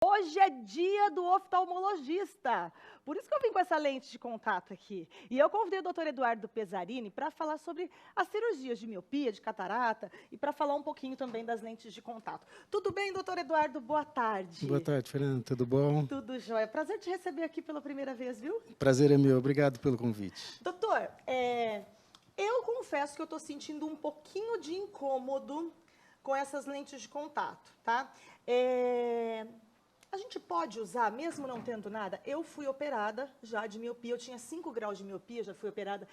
Hoje é dia do oftalmologista. Por isso que eu vim com essa lente de contato aqui. E eu convidei o doutor Eduardo Pesarini para falar sobre as cirurgias de miopia, de catarata, e para falar um pouquinho também das lentes de contato. Tudo bem, doutor Eduardo? Boa tarde. Boa tarde, Fernando. Tudo bom? Tudo jóia. Prazer te receber aqui pela primeira vez, viu? Prazer é meu. Obrigado pelo convite. Doutor, eu confesso que eu estou sentindo um pouquinho de incômodo com essas lentes de contato, tá? A gente pode usar, mesmo não tendo nada? Eu fui operada já de miopia, eu tinha 5 graus de miopia, já fui operada.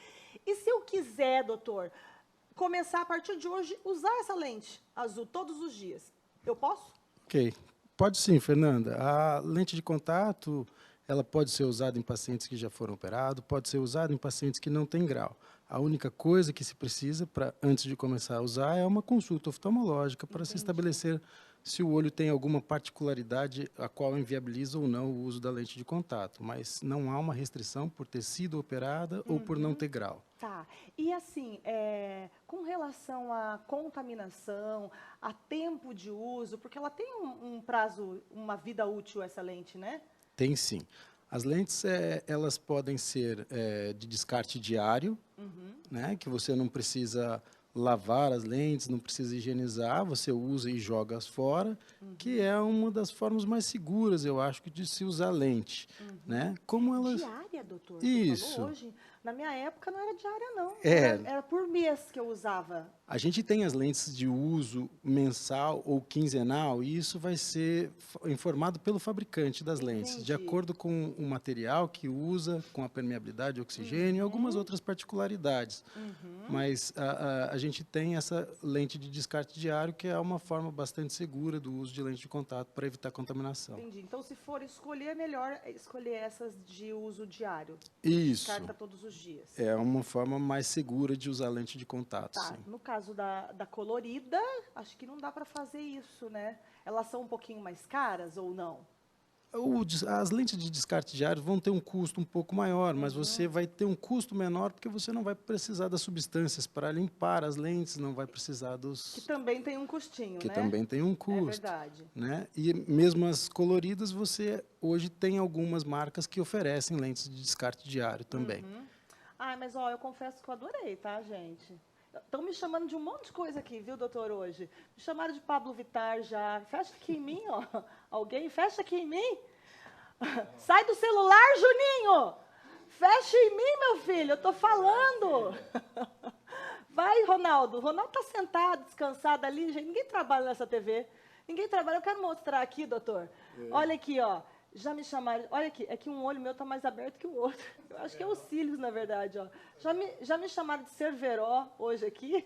E se eu quiser, doutor, começar a partir de hoje, usar essa lente azul todos os dias, eu posso? Ok. Pode sim, Fernanda. A lente de contato, ela pode ser usada em pacientes que já foram operados, pode ser usada em pacientes que não têm grau. A única coisa que se precisa, antes de começar a usar, é uma consulta oftalmológica para se estabelecer se o olho tem alguma particularidade a qual inviabiliza ou não o uso da lente de contato. Mas não há uma restrição por ter sido operada ou por não ter grau. Tá. E assim, com relação à contaminação, a tempo de uso, porque ela tem um prazo, uma vida útil, essa lente, né? Tem sim. As lentes, elas podem ser de descarte diário, né, que você não precisa lavar as lentes, não precisa higienizar, você usa e joga-as fora, que é uma das formas mais seguras, eu acho, de se usar lente. Né? Como elas... Diária, doutor? Você Isso. falou hoje? Na minha época não era diária, não. É. Era por mês que eu usava. A gente tem as lentes de uso mensal ou quinzenal e isso vai ser informado pelo fabricante das lentes, de acordo com o material que usa, com a permeabilidade de oxigênio e algumas outras particularidades. Mas a gente tem essa lente de descarte diário, que é uma forma bastante segura do uso de lente de contato para evitar contaminação. Entendi. Então, se for escolher, é melhor escolher essas de uso diário. Isso. Descarta todos os dias. É uma forma mais segura de usar lente de contato, Tá. sim. No caso da colorida, acho que não dá para fazer isso, né? Elas são um pouquinho mais caras ou não? As lentes de descarte diário vão ter um custo um pouco maior, mas você vai ter um custo menor porque você não vai precisar das substâncias para limpar as lentes, não vai precisar dos... Que também tem um custinho, que né? também tem um custo. É verdade. Né? E mesmo as coloridas, você hoje tem algumas marcas que oferecem lentes de descarte diário também. Ah, mas ó, eu confesso que eu adorei, tá, gente? Estão me chamando de um monte de coisa aqui, viu, doutor, hoje? Me chamaram de Pablo Vittar já. Fecha aqui em mim, ó. Alguém fecha aqui em mim? Sai do celular, Juninho! Fecha em mim, meu filho, eu tô falando. Vai, Ronaldo. Ronaldo tá sentado, descansado ali, gente. Ninguém trabalha nessa TV. Ninguém trabalha. Eu quero mostrar aqui, doutor. Olha aqui, ó. Já me chamaram, olha aqui, é que um olho meu está mais aberto que o outro. Eu acho que é os cílios, na verdade. Ó. Já me chamaram de cerveró hoje aqui,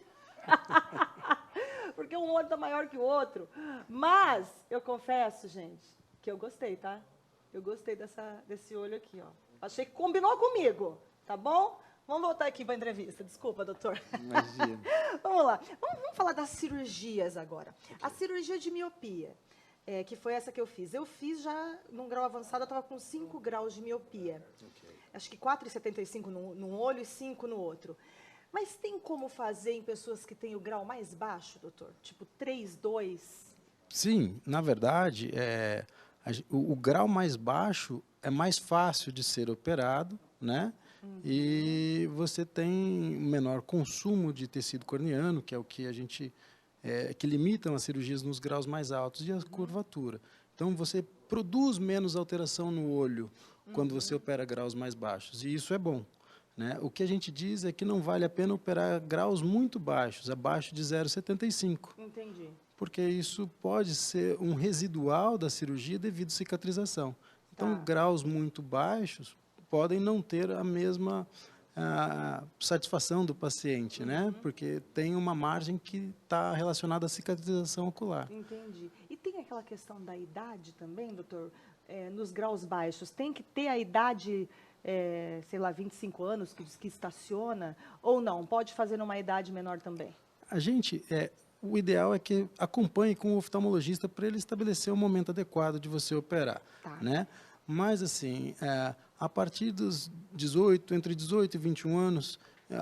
porque um olho está maior que o outro. Mas, eu confesso, gente, que eu gostei, tá? Eu gostei desse olho aqui, ó. Achei que combinou comigo, tá bom? Vamos voltar aqui para a entrevista. Desculpa, doutor. Imagina. Vamos lá. Vamos falar das cirurgias agora. A cirurgia de miopia. Que foi essa que eu fiz. Eu fiz já num grau avançado, eu estava com 5 graus de miopia. Acho que 4,75 num olho e 5 no outro. Mas tem como fazer em pessoas que têm o grau mais baixo, doutor? Tipo 3, 2? Sim, na verdade, o grau mais baixo é mais fácil de ser operado, né? E você tem menor consumo de tecido corneano, que é o que a gente... que limitam as cirurgias nos graus mais altos e a curvatura. Então, você produz menos alteração no olho quando você opera graus mais baixos, e isso é bom. Né? O que a gente diz é que não vale a pena operar graus muito baixos, abaixo de 0,75. Entendi. Porque isso pode ser um residual da cirurgia devido à cicatrização. Então, graus muito baixos podem não ter a mesma... a satisfação do paciente, né? Porque tem uma margem que está relacionada à cicatrização ocular. Entendi. E tem aquela questão da idade também, doutor? Nos graus baixos, tem que ter a idade, sei lá, 25 anos, que diz que estaciona, ou não? Pode fazer numa idade menor também? A gente, o ideal é que acompanhe com o oftalmologista para ele estabelecer o momento adequado de você operar, né? Mas, assim, a partir dos 18, entre 18 e 21 anos,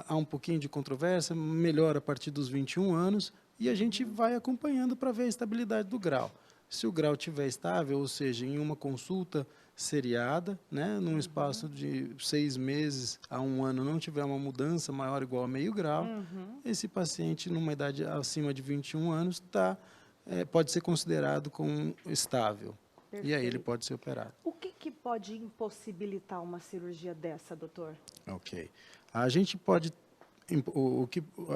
há um pouquinho de controvérsia, melhor a partir dos 21 anos, e a gente vai acompanhando para ver a estabilidade do grau. Se o grau estiver estável, ou seja, em uma consulta seriada, né, num espaço de 6 meses a 1 ano, não tiver uma mudança maior ou igual a meio grau, esse paciente, numa idade acima de 21 anos, pode ser considerado como estável. E aí ele Perfeito. pode ser operado. O que pode impossibilitar uma cirurgia dessa, doutor? Ok. A gente pode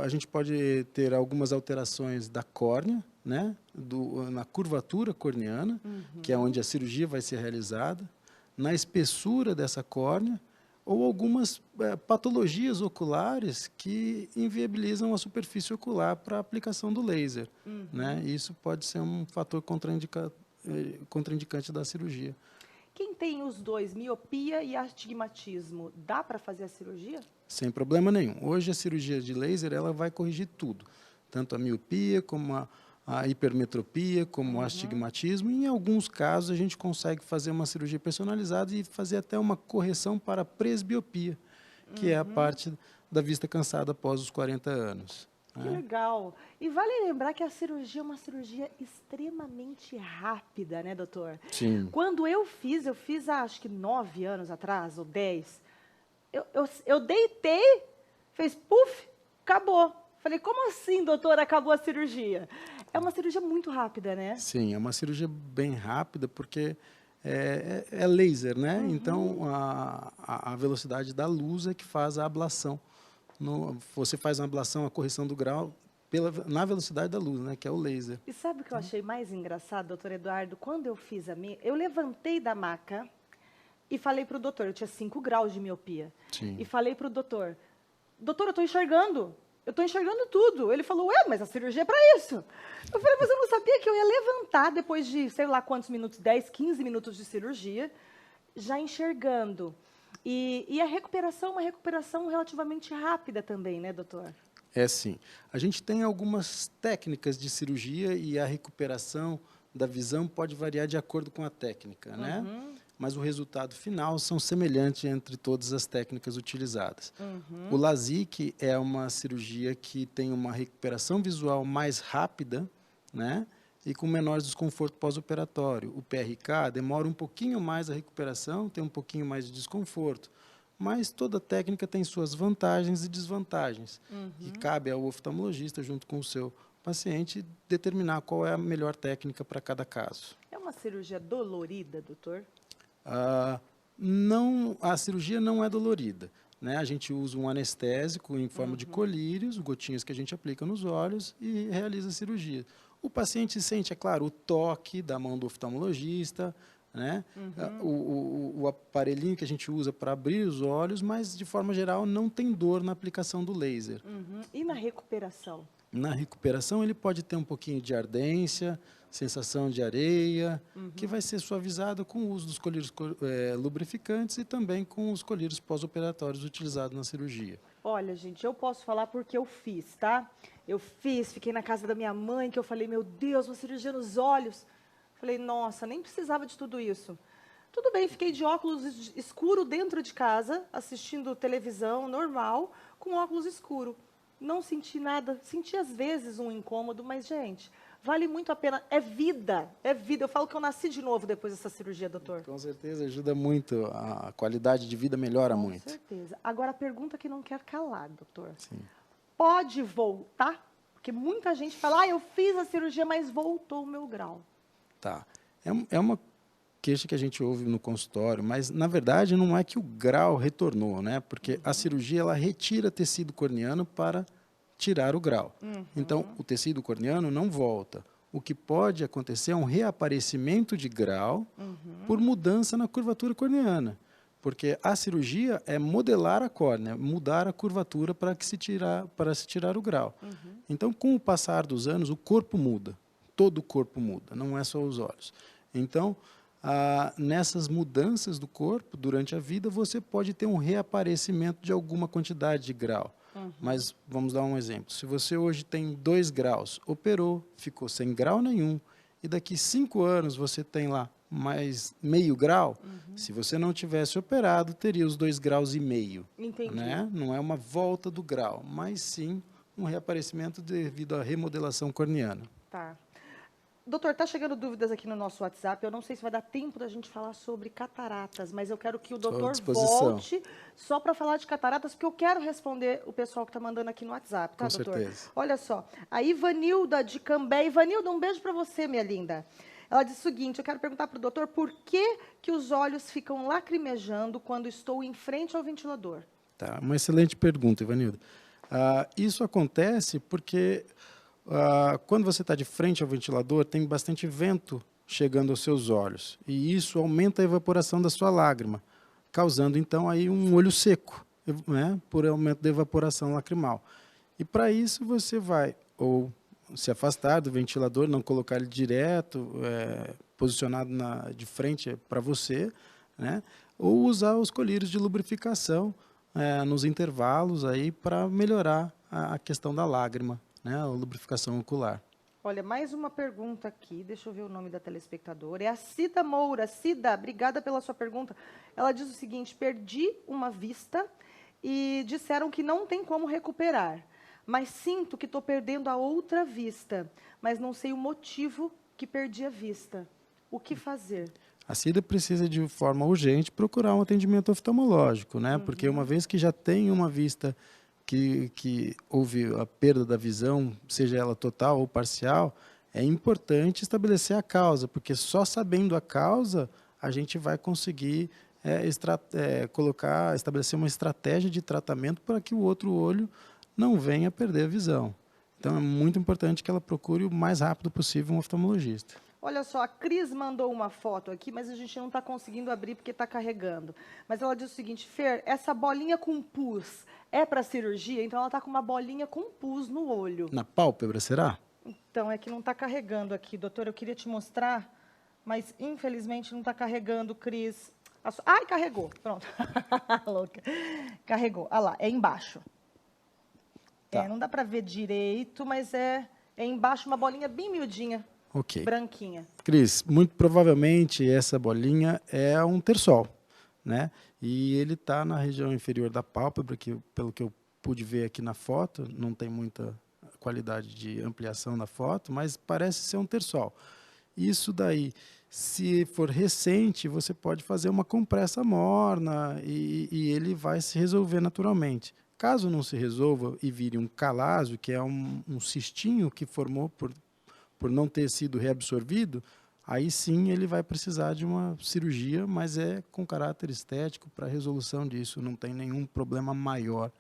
a gente pode ter algumas alterações da córnea, né, na curvatura corneana, que é onde a cirurgia vai ser realizada, na espessura dessa córnea, ou algumas patologias oculares que inviabilizam a superfície ocular para a aplicação do laser, né? Isso pode ser um fator contraindicante da cirurgia. Quem tem os dois, miopia e astigmatismo, dá para fazer a cirurgia? Sem problema nenhum. Hoje a cirurgia de laser ela vai corrigir tudo, tanto a miopia como a hipermetropia, como o astigmatismo. E, em alguns casos a gente consegue fazer uma cirurgia personalizada e fazer até uma correção para a presbiopia, que é a parte da vista cansada após os 40 anos. Que legal. E vale lembrar que a cirurgia é uma cirurgia extremamente rápida, né, doutor? Sim. Quando eu fiz acho que 9 anos atrás, ou 10, eu deitei, fez puf, acabou. Falei, como assim, doutor, acabou a cirurgia? É uma cirurgia muito rápida, né? Sim, é uma cirurgia bem rápida, porque é laser, né? Então, a velocidade da luz é que faz a ablação. Você faz uma ablação, a correção do grau, na velocidade da luz, né? Que é o laser. E sabe o que eu achei mais engraçado, doutor Eduardo? Quando eu fiz a minha, eu levantei da maca e falei para o doutor, eu tinha 5 graus de miopia. Sim. E falei para o doutor, doutor, eu estou enxergando tudo. Ele falou, ué, mas a cirurgia é para isso. Eu falei, mas eu não sabia que eu ia levantar depois de, sei lá quantos minutos, 10, 15 minutos de cirurgia, já enxergando. E a recuperação é uma recuperação relativamente rápida também, né, doutor? É sim. A gente tem algumas técnicas de cirurgia e a recuperação da visão pode variar de acordo com a técnica, né? Mas o resultado final são semelhantes entre todas as técnicas utilizadas. O LASIK é uma cirurgia que tem uma recuperação visual mais rápida, né? E com menor desconforto pós-operatório. O PRK demora um pouquinho mais a recuperação, tem um pouquinho mais de desconforto. Mas toda técnica tem suas vantagens e desvantagens. E cabe ao oftalmologista, junto com o seu paciente, determinar qual é a melhor técnica para cada caso. É uma cirurgia dolorida, doutor? Não, a cirurgia não é dolorida, né? A gente usa um anestésico em forma de colírios, gotinhas que a gente aplica nos olhos e realiza a cirurgia. O paciente sente, é claro, o toque da mão do oftalmologista, né? O aparelhinho que a gente usa para abrir os olhos, mas, de forma geral, não tem dor na aplicação do laser. E na recuperação? Na recuperação, ele pode ter um pouquinho de ardência, sensação de areia, que vai ser suavizada com o uso dos colírios lubrificantes e também com os colírios pós-operatórios utilizados na cirurgia. Olha, gente, eu posso falar porque eu fiz, tá? Eu fiz, fiquei na casa da minha mãe, que eu falei, meu Deus, uma cirurgia nos olhos. Falei, nossa, nem precisava de tudo isso. Tudo bem, fiquei de óculos escuro dentro de casa, assistindo televisão normal, com óculos escuro. Não senti nada, senti às vezes um incômodo, mas, gente, vale muito a pena. É vida, é vida. Eu falo que eu nasci de novo depois dessa cirurgia, doutor. Com certeza, ajuda muito, a qualidade de vida melhora Com muito. certeza. Agora, a pergunta que não quer calar, doutor. Sim. Pode voltar? Porque muita gente fala, eu fiz a cirurgia, mas voltou o meu grau. Tá. É uma queixa que a gente ouve no consultório, mas, na verdade, não é que o grau retornou, né? Porque a cirurgia, ela retira tecido corneano para tirar o grau. Então, o tecido corneano não volta. O que pode acontecer é um reaparecimento de grau por mudança na curvatura corneana. Porque a cirurgia é modelar a córnea, mudar a curvatura para se tirar o grau. Então, com o passar dos anos, o corpo muda. Todo o corpo muda, não é só os olhos. Então, nessas mudanças do corpo, durante a vida, você pode ter um reaparecimento de alguma quantidade de grau. Mas vamos dar um exemplo. Se você hoje tem 2 graus, operou, ficou sem grau nenhum, e daqui 5 anos você tem lá mais meio grau, se você não tivesse operado, teria os 2,5 graus. Entendi. Né? Não é uma volta do grau, mas sim um reaparecimento devido à remodelação corneana. Tá. Doutor, está chegando dúvidas aqui no nosso WhatsApp. Eu não sei se vai dar tempo da gente falar sobre cataratas, mas eu quero que o Estou à doutor disposição. volte só para falar de cataratas, porque eu quero responder o pessoal que está mandando aqui no WhatsApp, tá, Com doutor? certeza. Olha só, a Ivanilda de Cambé. Ivanilda, um beijo para você, minha linda. Ela diz o seguinte, eu quero perguntar para o doutor por que os olhos ficam lacrimejando quando estou em frente ao ventilador? Tá, uma excelente pergunta, Ivanildo. Isso acontece porque quando você está de frente ao ventilador, tem bastante vento chegando aos seus olhos. E isso aumenta a evaporação da sua lágrima, causando então aí um olho seco, né, por aumento da evaporação lacrimal. E para isso você vai ou se afastar do ventilador, não colocar ele direto, posicionado de frente para você, né, ou usar os colírios de lubrificação nos intervalos aí para melhorar a questão da lágrima, né, a lubrificação ocular. Olha, mais uma pergunta aqui, deixa eu ver o nome da telespectadora, é a Cida Moura. Cida, obrigada pela sua pergunta. Ela diz o seguinte, perdi uma vista e disseram que não tem como recuperar, mas sinto que estou perdendo a outra vista, mas não sei o motivo que perdi a vista. O que fazer? A Cida precisa de forma urgente procurar um atendimento oftalmológico, né, porque uma vez que já tem uma vista que houve a perda da visão, seja ela total ou parcial, é importante estabelecer a causa, porque só sabendo a causa a gente vai conseguir estabelecer uma estratégia de tratamento para que o outro olho não venha a perder a visão. Então é muito importante que ela procure o mais rápido possível um oftalmologista. Olha só, a Cris mandou uma foto aqui, mas a gente não está conseguindo abrir porque está carregando. Mas ela diz o seguinte, Fer, essa bolinha com pus é para cirurgia? Então ela está com uma bolinha com pus no olho. Na pálpebra, será? Então, é que não está carregando aqui, doutor. Eu queria te mostrar, mas infelizmente não está carregando, Cris. Ai, carregou. Pronto. Louca. Carregou. Olha lá, é embaixo. Tá. Não dá para ver direito, mas é embaixo uma bolinha bem miudinha. Ok. Branquinha. Cris, muito provavelmente essa bolinha é um terçol, né? E ele está na região inferior da pálpebra, que pelo que eu pude ver aqui na foto, não tem muita qualidade de ampliação na foto, mas parece ser um terçol. Isso daí, se for recente, você pode fazer uma compressa morna e ele vai se resolver naturalmente. Caso não se resolva e vire um calásio, que é um cistinho que formou por não ter sido reabsorvido, aí sim ele vai precisar de uma cirurgia, mas é com caráter estético para a resolução disso, não tem nenhum problema maior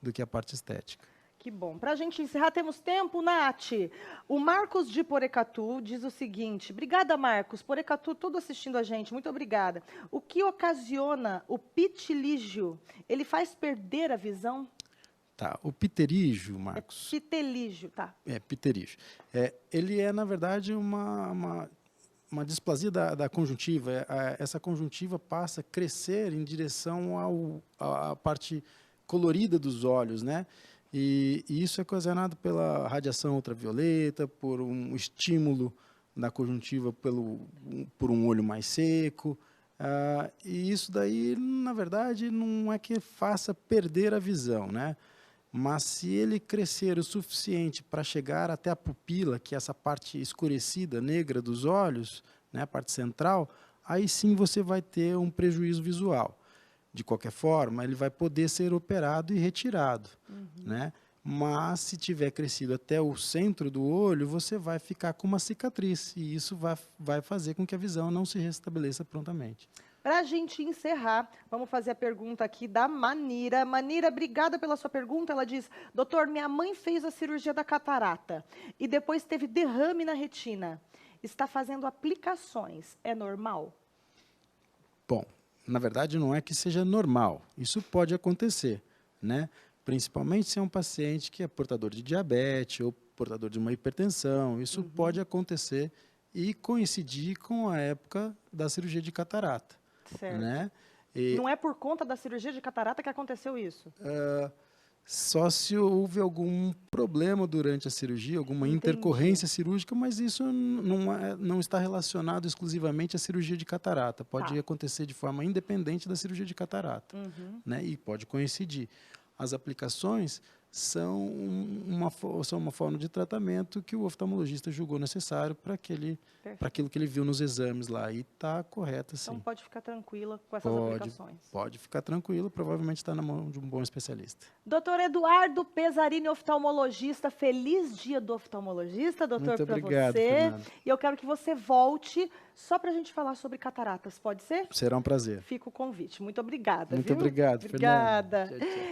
do que a parte estética. Que bom. Para a gente encerrar, temos tempo, Nath. O Marcos de Porecatu diz o seguinte, obrigada, Marcos, Porecatu, todo assistindo a gente, muito obrigada. O que ocasiona o pitilígio? Ele faz perder a visão? Tá, o pterígio, Marcos. Pitelígio, tá. Pterígio. Ele é, na verdade, uma displasia da conjuntiva. Essa conjuntiva passa a crescer em direção à parte colorida dos olhos, né? E isso é ocasionado pela radiação ultravioleta, por um estímulo da conjuntiva por um olho mais seco. E isso daí, na verdade, não é que faça perder a visão, né? Mas se ele crescer o suficiente para chegar até a pupila, que é essa parte escurecida, negra dos olhos, né, a parte central, aí sim você vai ter um prejuízo visual. De qualquer forma, ele vai poder ser operado e retirado, né? Mas se tiver crescido até o centro do olho, você vai ficar com uma cicatriz, e isso vai fazer com que a visão não se restabeleça prontamente. Para a gente encerrar, vamos fazer a pergunta aqui da Manira. Manira, obrigada pela sua pergunta. Ela diz, doutor, minha mãe fez a cirurgia da catarata e depois teve derrame na retina. Está fazendo aplicações. É normal? Bom, na verdade não é que seja normal. Isso pode acontecer, né? Principalmente se é um paciente que é portador de diabetes ou portador de uma hipertensão. Isso pode acontecer e coincidir com a época da cirurgia de catarata. Certo. Né? Não é por conta da cirurgia de catarata que aconteceu isso? Só se houve algum problema durante a cirurgia, alguma intercorrência cirúrgica, mas isso não está relacionado exclusivamente à cirurgia de catarata. Pode acontecer de forma independente da cirurgia de catarata, né? E pode coincidir. As aplicações são uma forma de tratamento que o oftalmologista julgou necessário para aquilo que ele viu nos exames lá. E está correto, sim. Então pode ficar tranquila com essas aplicações. Pode ficar tranquilo, provavelmente está na mão de um bom especialista. Doutor Eduardo Pesarini, oftalmologista, feliz dia do oftalmologista, doutor, para você. Obrigado, Fernanda. E eu quero que você volte só para a gente falar sobre cataratas, pode ser? Será um prazer. Fica o convite. Muito obrigada, Muito viu? obrigado, Obrigada. Fernanda. Tchau, tchau.